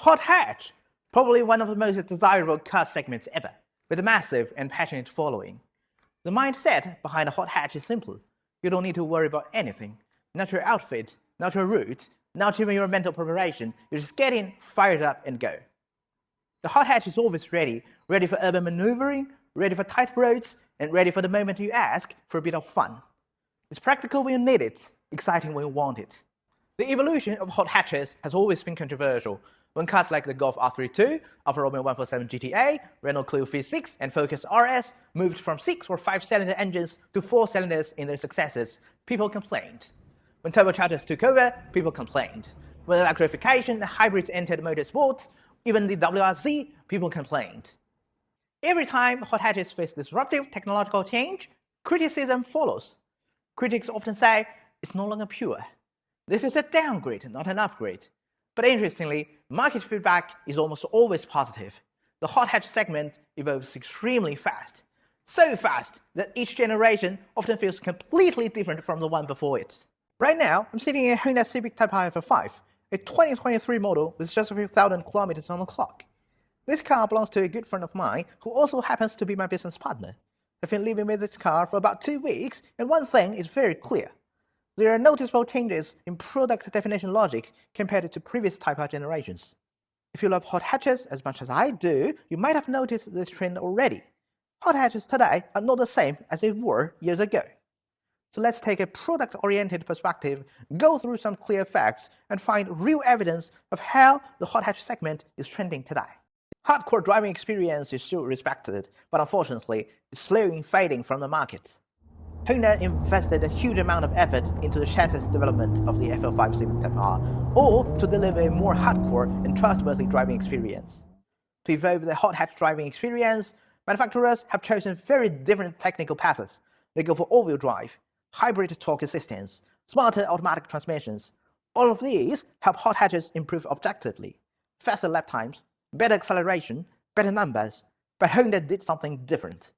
Hot hatch, probably one of the most desirable car segments ever, with a massive and passionate following. The mindset behind a hot hatch is simple. You don't need to worry about anything. Not your outfit, not your route, not even your mental preparation. You just get in, fire it up, and go. The hot hatch is always ready for urban maneuvering, ready for tight roads, and ready for the moment you ask for a bit of fun. It's practical when you need it, exciting when you want it. The evolution of hot hatches has always been controversial. When cars like the Golf R32, Alfa Romeo 147 GTA, Renault Clio V6, and Focus RS moved from 6 or 5-cylinder engines to 4 cylinders in their successors, people complained. When turbochargers took over, people complained. When electrification and hybrids entered motorsport, even the WRC, people complained. Every time hot hatches face disruptive technological change, criticism follows. Critics often say, it's no longer pure. This is a downgrade, not an upgrade. But interestingly, market feedback is almost always positive. The hot hatch segment evolves extremely fast. So fast that each generation often feels completely different from the one before it. Right now, I'm sitting in a Honda Civic Type R FL5, a 2023 model with just a few thousand kilometers on the clock. This car belongs to a good friend of mine who also happens to be my business partner. I've been living with this car for about 2 weeks, and one thing is very clear. There are noticeable changes in product definition logic compared to previous Type R generations. If you love hot hatches as much as I do, you might have noticed this trend already. Hot hatches today are not the same as they were years ago. So let's take a product-oriented perspective, go through some clear facts, and find real evidence of how the hot hatch segment is trending today. Hardcore driving experience is still respected, but unfortunately, it's slowly fading from the market. Honda invested a huge amount of effort into the chassis development of the FL5 Civic Type R, all to deliver a more hardcore and trustworthy driving experience. To evolve the hot hatch driving experience, manufacturers have chosen very different technical paths. They go for all-wheel drive, hybrid torque assistance, smarter automatic transmissions. All of these help hot hatches improve objectively. Faster lap times, better acceleration, better numbers. But Honda did something different.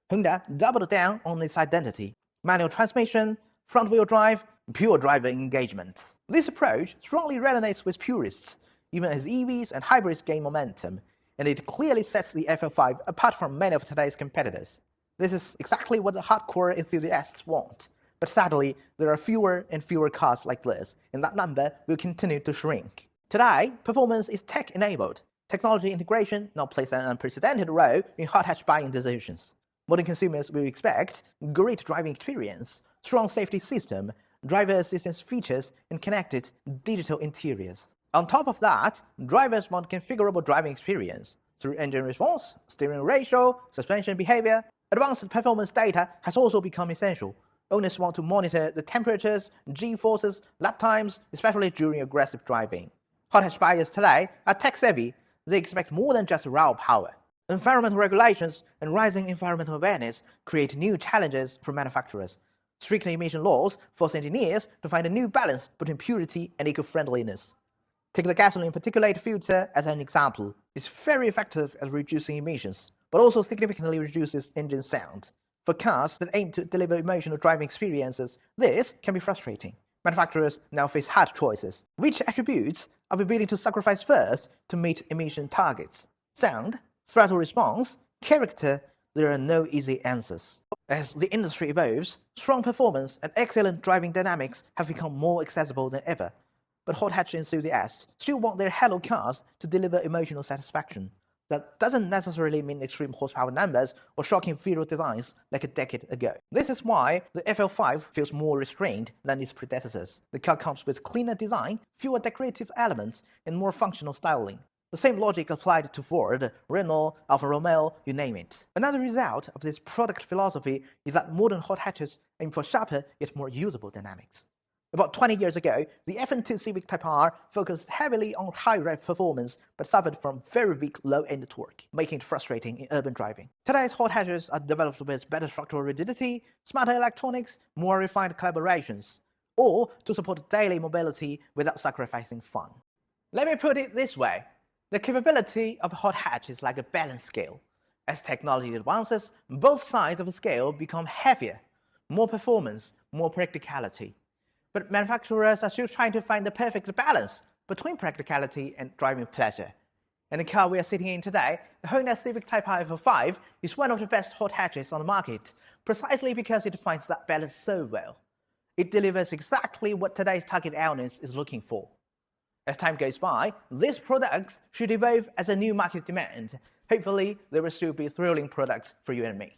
Honda doubled down on its identity. Manual transmission, front-wheel drive, pure driver engagement. This approach strongly resonates with purists, even as EVs and hybrids gain momentum, and it clearly sets the FL5 apart from many of today's competitors. This is exactly what the hardcore enthusiasts want. But sadly, there are fewer and fewer cars like this, and that number will continue to shrink. Today, performance is tech-enabled. Technology integration now plays an unprecedented role in hot hatch buying decisions. Modern consumers will expect great driving experience, strong safety system, driver assistance features, and connected digital interiors. On top of that, drivers want configurable driving experience through engine response, steering ratio, suspension behavior. Advanced performance data has also become essential. Owners want to monitor the temperatures, G-forces, lap times, especially during aggressive driving. Hot hatch buyers today are tech-savvy. They expect more than just raw power. Environmental regulations and rising environmental awareness create new challenges for manufacturers. Strict emission laws force engineers to find a new balance between purity and eco-friendliness. Take the gasoline particulate filter as an example. It's very effective at reducing emissions, but also significantly reduces engine sound. For cars that aim to deliver emotional driving experiences, this can be frustrating. Manufacturers now face hard choices. Which attributes are we willing to sacrifice first to meet emission targets? Sound, throttle response, character, there are no easy answers. As the industry evolves, strong performance and excellent driving dynamics have become more accessible than ever. But hot hatch enthusiasts still want their halo cars to deliver emotional satisfaction. That doesn't necessarily mean extreme horsepower numbers or shocking visual designs like a decade ago. This is why the FL5 feels more restrained than its predecessors. The car comes with cleaner design, fewer decorative elements, and more functional styling. The same logic applied to Ford, Renault, Alfa Romeo, you name it. Another result of this product philosophy is that modern hot hatches aim for sharper yet more usable dynamics. About 20 years ago, the FL2 Civic Type R focused heavily on high rev performance but suffered from very weak low-end torque, making it frustrating in urban driving. Today's hot hatches are developed with better structural rigidity, smarter electronics, more refined collaborations, or to support daily mobility without sacrificing fun. Let me put it this way. The capability of a hot hatch is like a balance scale. As technology advances, both sides of the scale become heavier, more performance, more practicality. But manufacturers are still trying to find the perfect balance. between practicality and driving pleasure. And the car we are sitting in today, the Honda Civic Type R FL5, is one of the best hot hatches on the market, precisely because it finds that balance so well. It delivers exactly what today's target audience is looking for. As time goes by, these products should evolve as a new market demand. Hopefully, there will still be thrilling products for you and me.